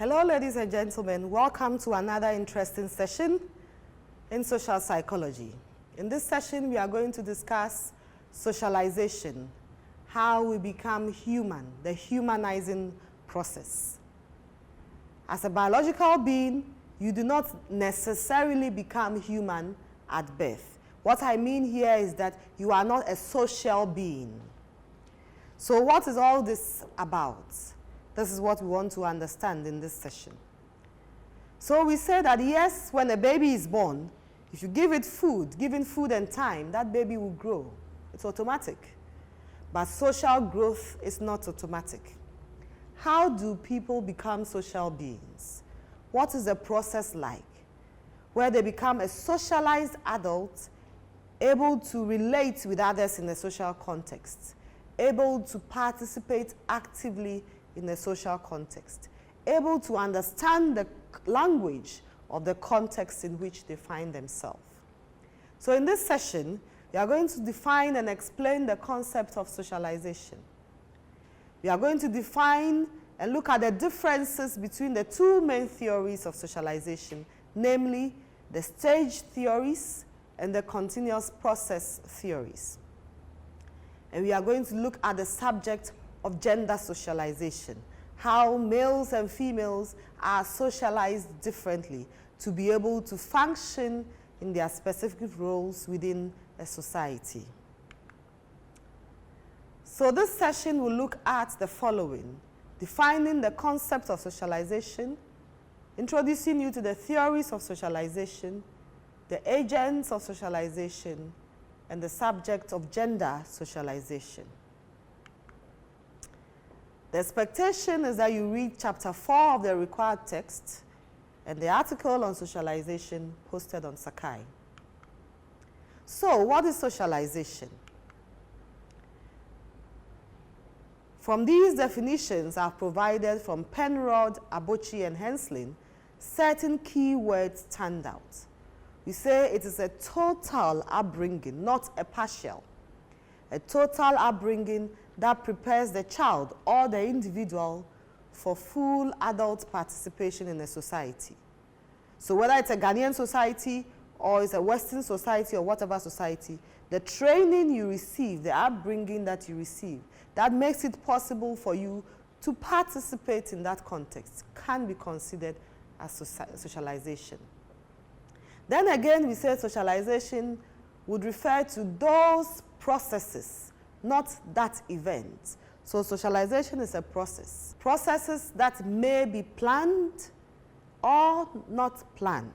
Hello, ladies and gentlemen. Welcome to another interesting session in social psychology. In this session, we are going to discuss socialization, how we become human, the humanizing process. As a biological being, you do not necessarily become human at birth. What I mean here is that you are not a social being. So what is all this about? This is what we want to understand in this session. So we say that yes, when a baby is born, if you give it food, given food and time, that baby will grow. It's automatic. But social growth is not automatic. How do people become social beings? What is the process like? Where they become a socialized adult, able to relate with others in a social context, able to participate actively in a social context, able to understand the language of the context in which they find themselves. So in this session, we are going to define and explain the concept of socialization. We are going to define and look at the differences between the two main theories of socialization, namely the stage theories and the continuous process theories. And we are going to look at the subject of gender socialization, how males and females are socialized differently to be able to function in their specific roles within a society. So this session will look at the following: defining the concept of socialization, introducing you to the theories of socialization, the agents of socialization, and the subject of gender socialization. The expectation is that you read chapter 4 of the required text and the article on socialization posted on Sakai. So, what is socialization? From these definitions I've provided from Penrod, Abochi, and Henslin, certain key words stand out. We say it is a total upbringing, not a partial. A total upbringing that prepares the child or the individual for full adult participation in a society. So whether it's a Ghanaian society or it's a Western society or whatever society, the training you receive, the upbringing that you receive, that makes it possible for you to participate in that context can be considered as socialization. Then again, we say socialization would refer to those processes, not that event. So socialization is a process. Processes that may be planned or not planned.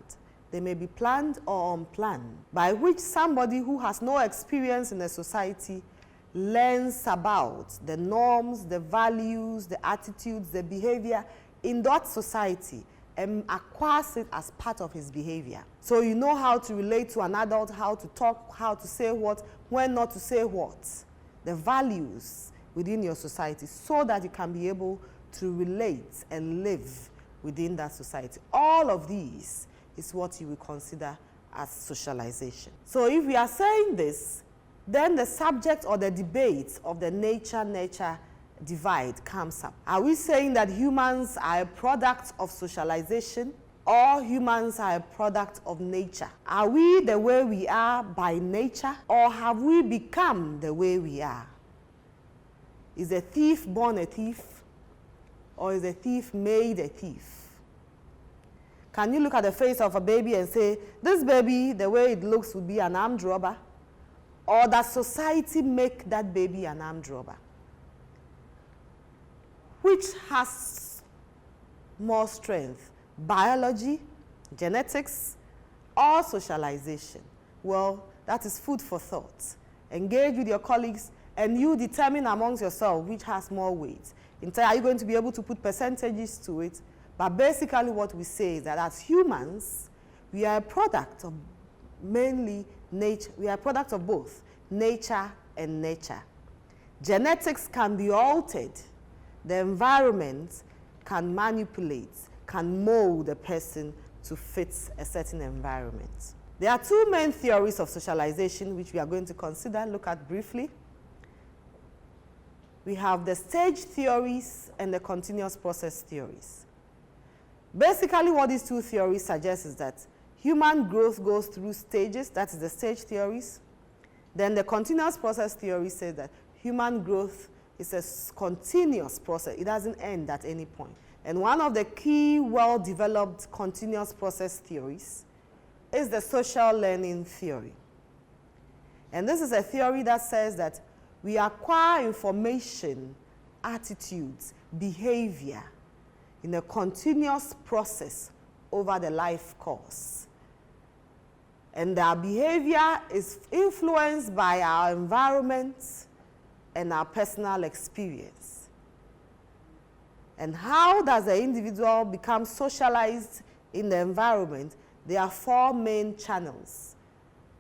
They may be planned or unplanned, by which somebody who has no experience in a society learns about the norms, the values, the attitudes, the behavior in that society and acquires it as part of his behavior. So you know how to relate to an adult, how to talk, how to say what, when not to say what. The values within your society so that you can be able to relate and live within that society. All of these is what you will consider as socialization. So if we are saying this, then the subject or the debate of the nature-nurture divide comes up. Are we saying that humans are a product of socialization or humans are a product of nature? Are we the way we are by nature or have we become the way we are? Is a thief born a thief or is a thief made a thief? Can you look at the face of a baby and say, this baby, the way it looks would be an armed robber? Or does society make that baby an armed robber? Which has more strength? Biology, genetics, or socialization? Well, that is food for thought. Engage with your colleagues and you determine amongst yourself which has more weight. Are you going to be able to put percentages to it? But basically what we say is that as humans, we are a product of mainly nature. We are a product of both nature and nurture. Genetics can be altered. The environment can manipulate, can mold a person to fit a certain environment. There are two main theories of socialization which we are going to consider, look at briefly. We have the stage theories and the continuous process theories. Basically, what these two theories suggest is that human growth goes through stages, that is the stage theories. Then the continuous process theory says that human growth is a continuous process. It doesn't end at any point. And one of the key well-developed continuous process theories is the social learning theory. And this is a theory that says that we acquire information, attitudes, behavior in a continuous process over the life course. And our behavior is influenced by our environment and our personal experience. And how does the individual become socialized in the environment? There are four main channels.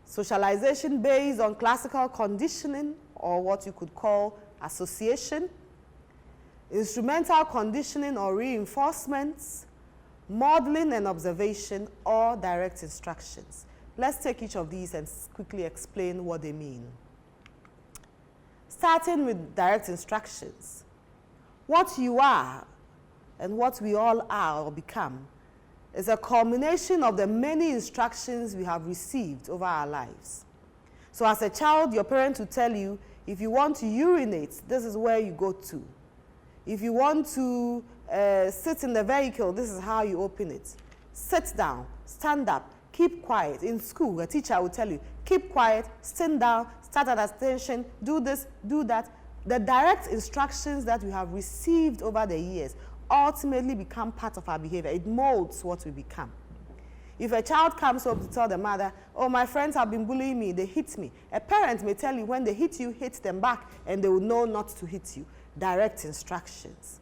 Socialization based on classical conditioning, or what you could call association, instrumental conditioning or reinforcements, modeling and observation, or direct instructions. Let's take each of these and quickly explain what they mean. Starting with direct instructions. What you are and what we all are or become is a culmination of the many instructions we have received over our lives. So as a child, your parents will tell you, if you want to urinate, this is where you go to. If you want to sit in the vehicle, this is how you open it. Sit down, stand up, keep quiet. In school, a teacher will tell you, keep quiet, stand down, start at attention, do this, do that. The direct instructions that we have received over the years ultimately become part of our behavior. It molds what we become. If a child comes up to tell the mother, oh, my friends have been bullying me, they hit me. A parent may tell you, when they hit you, hit them back, and they will know not to hit you. Direct instructions.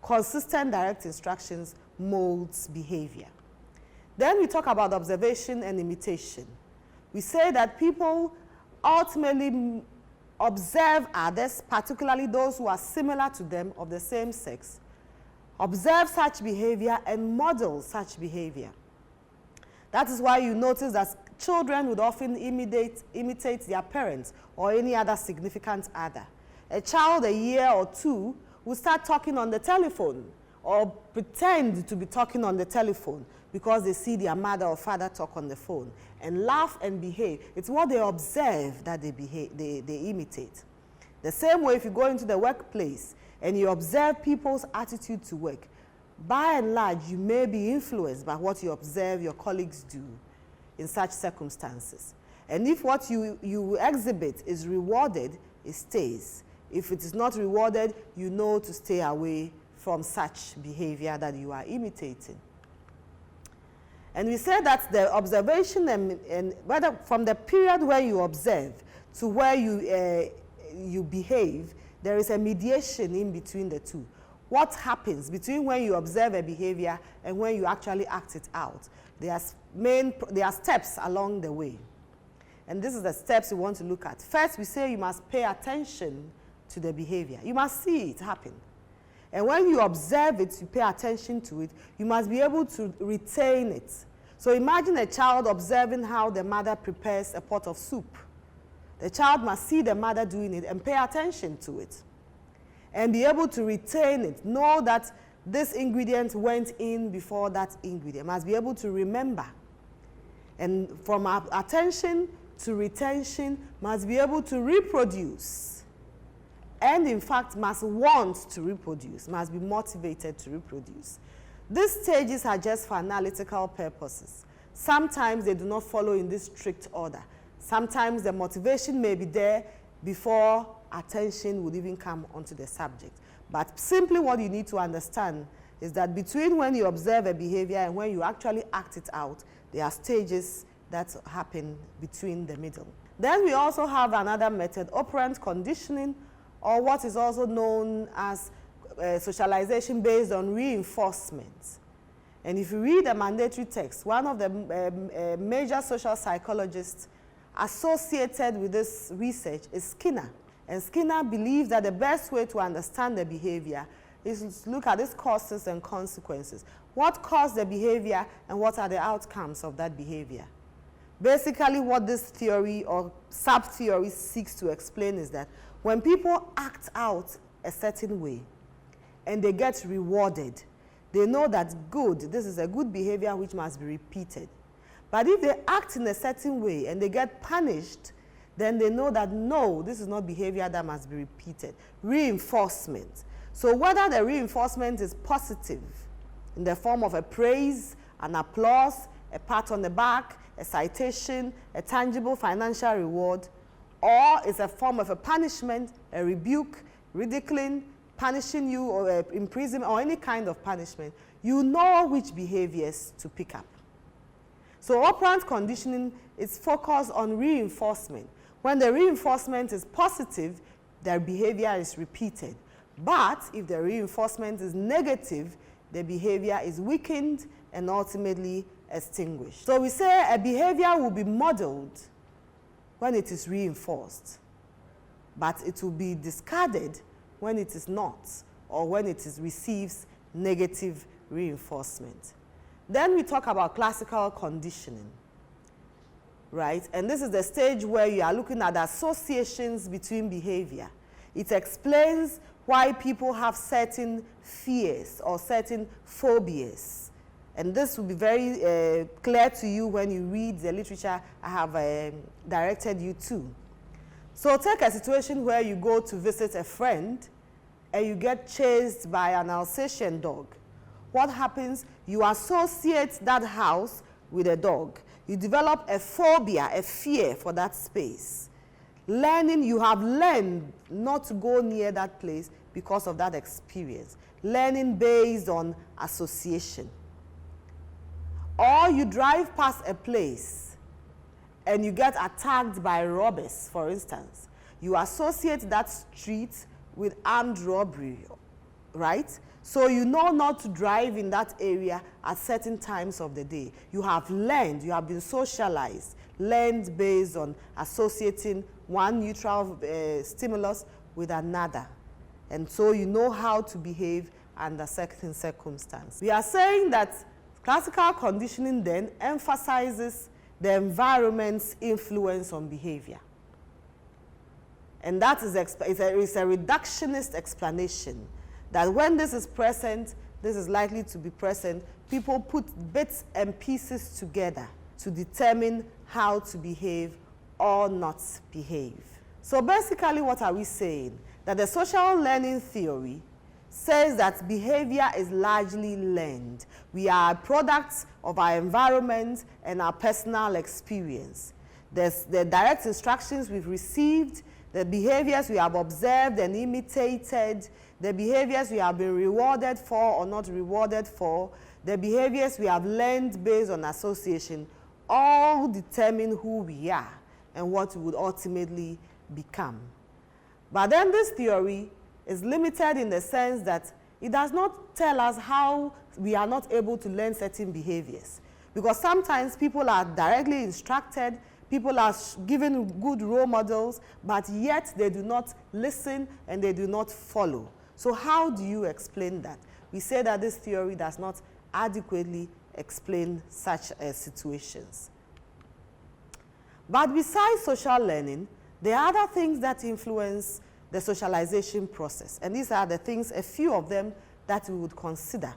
Consistent direct instructions molds behavior. Then we talk about observation and imitation. We say that people ultimately observe others, particularly those who are similar to them of the same sex, observe such behavior and model such behavior. That is why you notice that children would often imitate their parents or any other significant other. A child a year or two will start talking on the telephone or pretend to be talking on the telephone because they see their mother or father talk on the phone and laugh and behave. It's what they observe that they imitate. The same way, if you go into the workplace and you observe people's attitude to work, by and large, you may be influenced by what you observe your colleagues do in such circumstances. And if what you exhibit is rewarded, it stays. If it is not rewarded, you know to stay away from such behavior that you are imitating. And we say that the observation and whether from the period where you observe to where you behave, there is a mediation in between the two. What happens between when you observe a behavior and when you actually act it out? There are steps along the way. And this is the steps we want to look at. First, we say you must pay attention to the behavior. You must see it happen. And when you observe it, you pay attention to it, you must be able to retain it. So imagine a child observing how the mother prepares a pot of soup. The child must see the mother doing it and pay attention to it and be able to retain it. Know that this ingredient went in before that ingredient. Must be able to remember. And from our attention to retention, must be able to reproduce. And in fact, must want to reproduce, must be motivated to reproduce. These stages are just for analytical purposes. Sometimes they do not follow in this strict order. Sometimes the motivation may be there before attention would even come onto the subject. But simply what you need to understand is that between when you observe a behavior and when you actually act it out, there are stages that happen between the middle. Then we also have another method, operant conditioning, or what is also known as socialization based on reinforcement. And if you read a mandatory text, one of the major social psychologists associated with this research is Skinner. And Skinner believes that the best way to understand the behavior is to look at its causes and consequences. What caused the behavior and what are the outcomes of that behavior? Basically, what this theory or sub-theory seeks to explain is that when people act out a certain way and they get rewarded, they know that this is a good behavior which must be repeated. But if they act in a certain way and they get punished, then they know that no, this is not behavior that must be repeated. Reinforcement. So whether the reinforcement is positive in the form of a praise, an applause, a pat on the back, a citation, a tangible financial reward, or it's a form of a punishment, a rebuke, ridiculing, punishing you, or imprisonment, or any kind of punishment, you know which behaviors to pick up. So operant conditioning is focused on reinforcement. When the reinforcement is positive, their behavior is repeated. But if the reinforcement is negative, the behavior is weakened and ultimately extinguished. So we say a behavior will be modeled when it is reinforced, but it will be discarded when it is not, or when it receives negative reinforcement. Then we talk about classical conditioning, right? And this is the stage where you are looking at associations between behavior. It explains why people have certain fears or certain phobias. And this will be very clear to you when you read the literature I have directed you to. So take a situation where you go to visit a friend and you get chased by an Alsatian dog. What happens? You associate that house with a dog. You develop a phobia, a fear for that space. You have learned not to go near that place because of that experience. Learning based on association. Or you drive past a place and you get attacked by robbers, for instance. You associate that street with armed robbery, right? So you know not to drive in that area at certain times of the day. You have learned, you have been socialized, learned based on associating one neutral stimulus with another. And so you know how to behave under certain circumstances. We are saying that classical conditioning then emphasizes the environment's influence on behavior. And that is a reductionist explanation that when this is present, this is likely to be present. People put bits and pieces together to determine how to behave or not behave. So basically, what are we saying? That the social learning theory says that behavior is largely learned. We are products of our environment and our personal experience. There's the direct instructions we've received, the behaviors we have observed and imitated, the behaviors we have been rewarded for or not rewarded for, the behaviors we have learned based on association, all determine who we are and what we would ultimately become. But then this theory is limited in the sense that it does not tell us how we are not able to learn certain behaviors. Because sometimes people are directly instructed, people are given good role models, but yet they do not listen and they do not follow. So how do you explain that? We say that this theory does not adequately explain such situations. But besides social learning, there are other things that influence the socialization process. And these are the things, a few of them, that we would consider.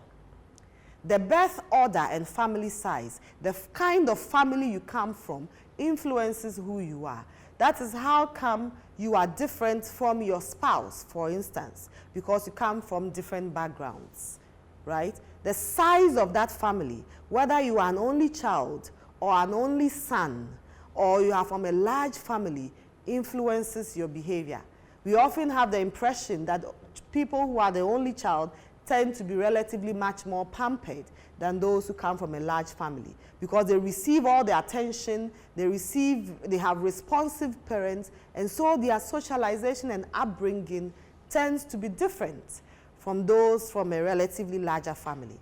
The birth order and family size, the kind of family you come from, influences who you are. That is how come you are different from your spouse, for instance, because you come from different backgrounds, right? The size of that family, whether you are an only child or an only son, or you are from a large family, influences your behavior. We often have the impression that people who are the only child tend to be relatively much more pampered than those who come from a large family because they receive all the attention, they have responsive parents, and so their socialization and upbringing tends to be different from those from a relatively larger family.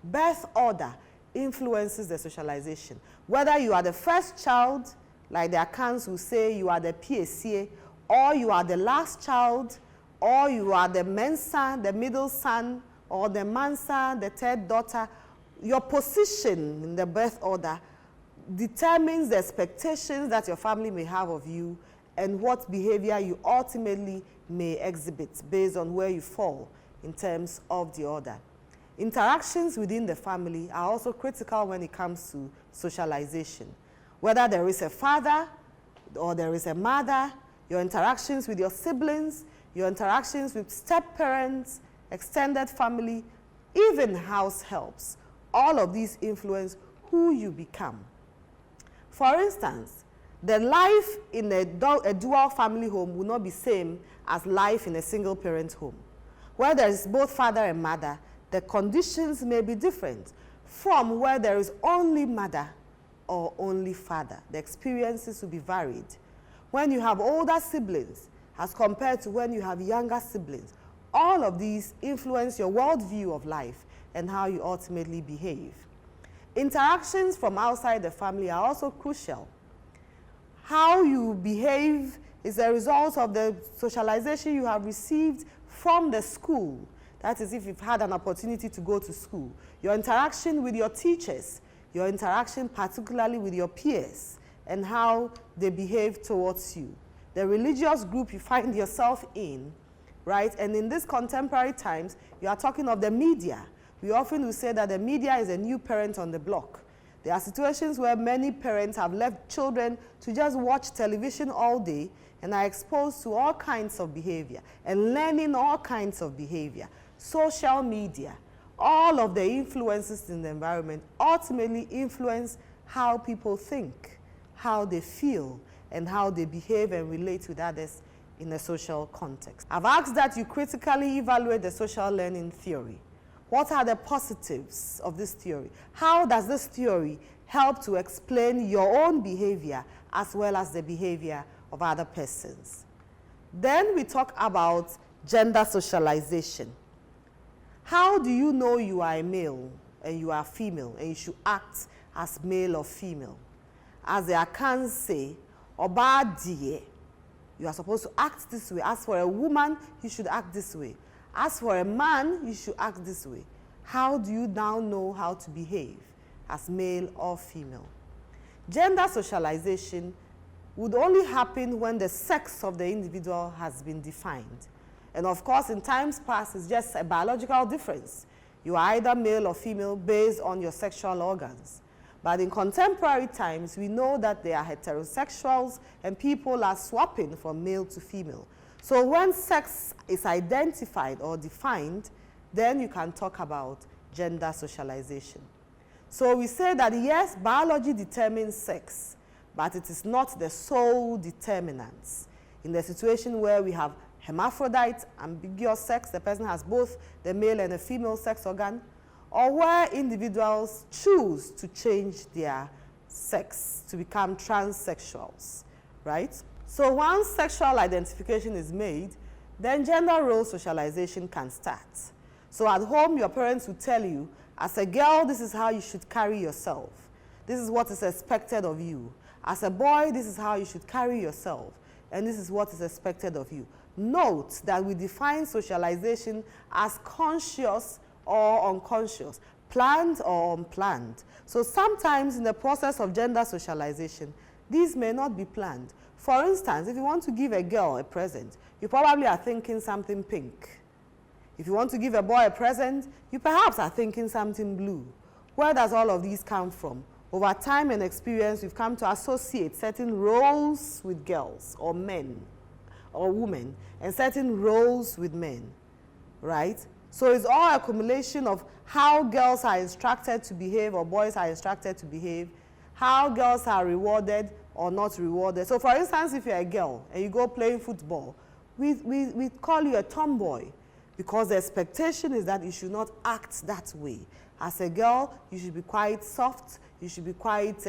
Birth order influences the socialization. Whether you are the first child, like the accounts will say you are the PACA, or you are the last child, or you are the Mensa, the middle son, or the Mansa, the third daughter, your position in the birth order determines the expectations that your family may have of you and what behavior you ultimately may exhibit based on where you fall in terms of the order. Interactions within the family are also critical when it comes to socialization. Whether there is a father or there is a mother, your interactions with your siblings, your interactions with step-parents, extended family, even house helps, all of these influence who you become. For instance, the life in a dual family home will not be same as life in a single parent home. Where there is both father and mother, the conditions may be different from where there is only mother or only father. The experiences will be varied. When you have older siblings as compared to when you have younger siblings, all of these influence your worldview of life and how you ultimately behave. Interactions from outside the family are also crucial. How you behave is a result of the socialization you have received from the school. That is, if you've had an opportunity to go to school. Your interaction with your teachers, your interaction particularly with your peers, and how they behave towards you. The religious group you find yourself in, right? And in these contemporary times, you are talking of the media. We often will say that the media is a new parent on the block. There are situations where many parents have left children to just watch television all day and are exposed to all kinds of behavior and learning all kinds of behavior. Social media, all of the influences in the environment ultimately influence how people think, how they feel, and how they behave and relate with others in a social context. I've asked that you critically evaluate the social learning theory. What are the positives of this theory? How does this theory help to explain your own behavior as well as the behavior of other persons? Then we talk about gender socialization. How do you know you are a male and you are female and you should act as male or female? As the Akans say, Oba diye, you are supposed to act this way. As for a woman, you should act this way. As for a man, you should act this way. How do you now know how to behave as male or female? Gender socialization would only happen when the sex of the individual has been defined. And of course, in times past, it's just a biological difference. You are either male or female based on your sexual organs. But in contemporary times, we know that there are heterosexuals and people are swapping from male to female. So when sex is identified or defined, then you can talk about gender socialization. So we say that yes, biology determines sex, but it is not the sole determinant. In the situation where we have hermaphrodite, ambiguous sex, the person has both the male and the female sex organ, or where individuals choose to change their sex to become transsexuals, right? So once sexual identification is made, then gender role socialization can start. So at home, your parents will tell you, as a girl, this is how you should carry yourself. This is what is expected of you. As a boy, this is how you should carry yourself. And this is what is expected of you. Note that we define socialization as conscious or unconscious, planned or unplanned. So sometimes in the process of gender socialization, these may not be planned. For instance, if you want to give a girl a present, you probably are thinking something pink. If you want to give a boy a present, you perhaps are thinking something blue. Where does all of these come from? Over time and experience, we've come to associate certain roles with girls or men or women and certain roles with men, right? So it's all accumulation of how girls are instructed to behave or boys are instructed to behave, how girls are rewarded or not rewarded. So for instance, if you're a girl and you go playing football, we call you a tomboy because the expectation is that you should not act that way. As a girl, you should be quite soft, you should be quite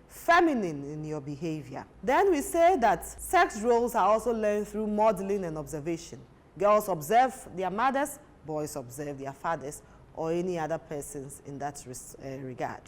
feminine in your behavior. Then we say that sex roles are also learned through modeling and observation. Girls observe their mothers, boys observe their fathers, or any other persons in that regard.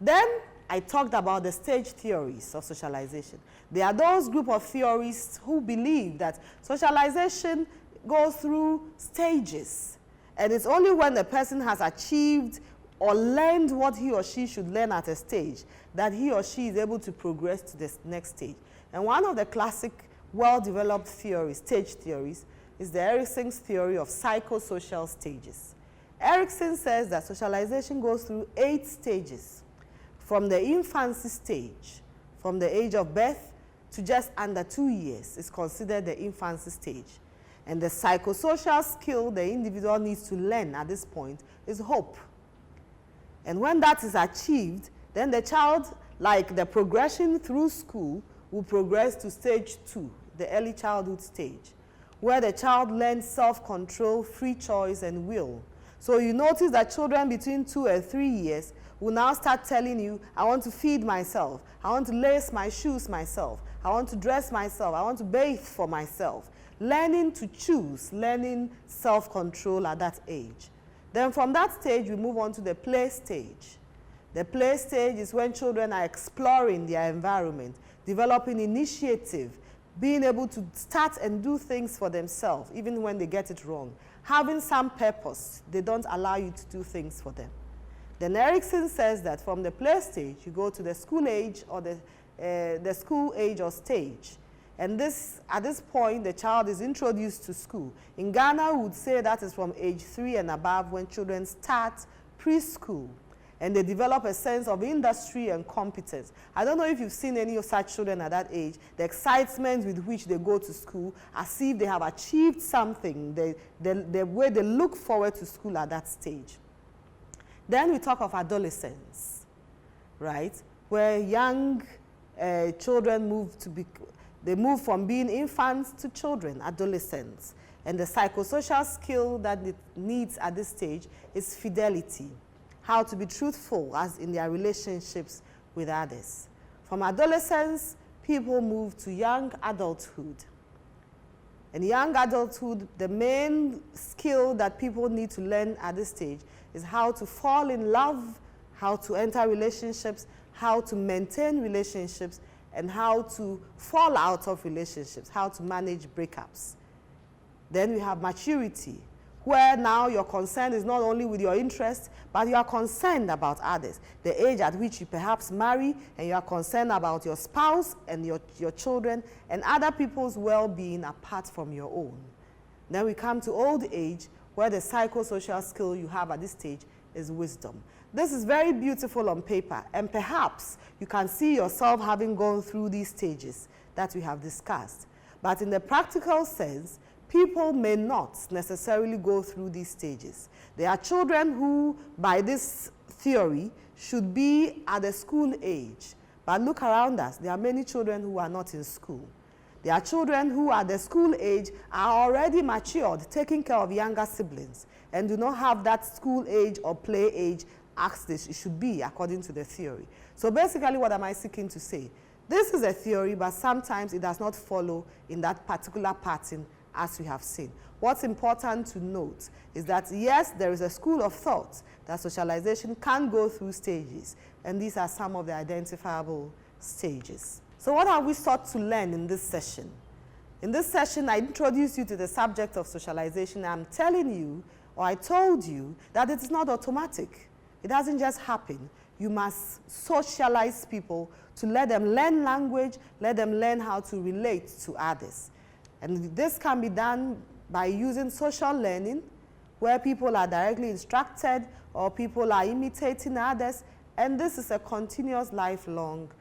Then I talked about the stage theories of socialization. There are those group of theorists who believe that socialization goes through stages. And it's only when the person has achieved or learned what he or she should learn at a stage that he or she is able to progress to the next stage. And one of the classic, well-developed theories, stage theories, is the Erickson's theory of psychosocial stages. Erickson says that socialization goes through 8 stages. From the infancy stage, from the age of birth to just under 2 years is considered the infancy stage. And the psychosocial skill the individual needs to learn at this point is hope. And when that is achieved, then the child, like the progression through school, will progress to stage 2, the early childhood stage, where the child learns self-control, free choice, and will. So you notice that children between 2 and 3 years will now start telling you, I want to feed myself, I want to lace my shoes myself, I want to dress myself, I want to bathe for myself. Learning to choose, learning self-control at that age. Then from that stage, we move on to the play stage. The play stage is when children are exploring their environment, developing initiative, being able to start and do things for themselves, even when they get it wrong. Having some purpose, they don't allow you to do things for them. Then Erickson says that from the play stage, you go to the school age or the school age or stage. And at this point, the child is introduced to school. In Ghana, we would say that is from age 3 and above when children start preschool. And they develop a sense of industry and competence. I don't know if you've seen any of such children at that age, the excitement with which they go to school, as if they have achieved something, the way they look forward to school at that stage. Then we talk of adolescence, right? Where young children move from being infants to children, adolescents. And the psychosocial skill that it needs at this stage is fidelity. How to be truthful as in their relationships with others. From adolescence, people move to young adulthood. In young adulthood, the main skill that people need to learn at this stage is how to fall in love, how to enter relationships, how to maintain relationships, and how to fall out of relationships, how to manage breakups. Then we have maturity, where now your concern is not only with your interests, but you are concerned about others. The age at which you perhaps marry, and you are concerned about your spouse and your children and other people's well-being apart from your own. Then we come to old age, where the psychosocial skill you have at this stage is wisdom. This is very beautiful on paper, and perhaps you can see yourself having gone through these stages that we have discussed. But in the practical sense, people may not necessarily go through these stages. There are children who, by this theory, should be at the school age. But look around us, there are many children who are not in school. There are children who at the school age are already matured, taking care of younger siblings, and do not have that school age or play age as it should be according to the theory. So basically, what am I seeking to say? This is a theory, but sometimes it does not follow in that particular pattern as we have seen. What's important to note is that, yes, there is a school of thought that socialization can go through stages, and these are some of the identifiable stages. So what have we sought to learn in this session? In this session, I introduced you to the subject of socialization. I'm telling you, or I told you, that it is not automatic. It doesn't just happen. You must socialize people to let them learn language, let them learn how to relate to others. And this can be done by using social learning, where people are directly instructed or people are imitating others, and this is a continuous lifelong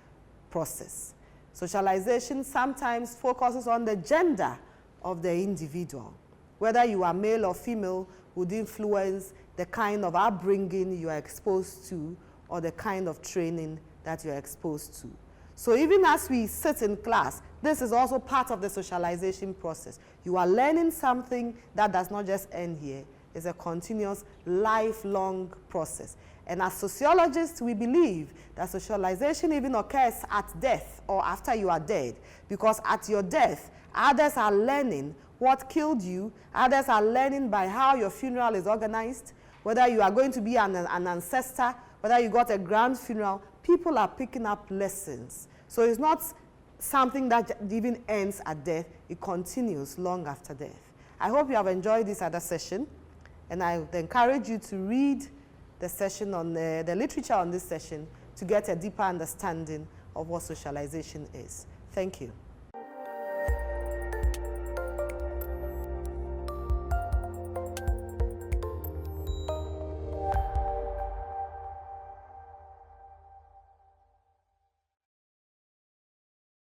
process. Socialization sometimes focuses on the gender of the individual. Whether you are male or female would influence the kind of upbringing you are exposed to or the kind of training that you are exposed to. So even as we sit in class, this is also part of the socialization process. You are learning something that does not just end here. It's a continuous, lifelong process. And as sociologists, we believe that socialization even occurs at death or after you are dead. Because at your death, others are learning what killed you. Others are learning by how your funeral is organized, whether you are going to be an ancestor, whether you got a grand funeral. People are picking up lessons. So it's not something that even ends at death. It continues long after death. I hope you have enjoyed this other session, and I would encourage you to read the session on the literature on this session to get a deeper understanding of what socialization is. Thank you.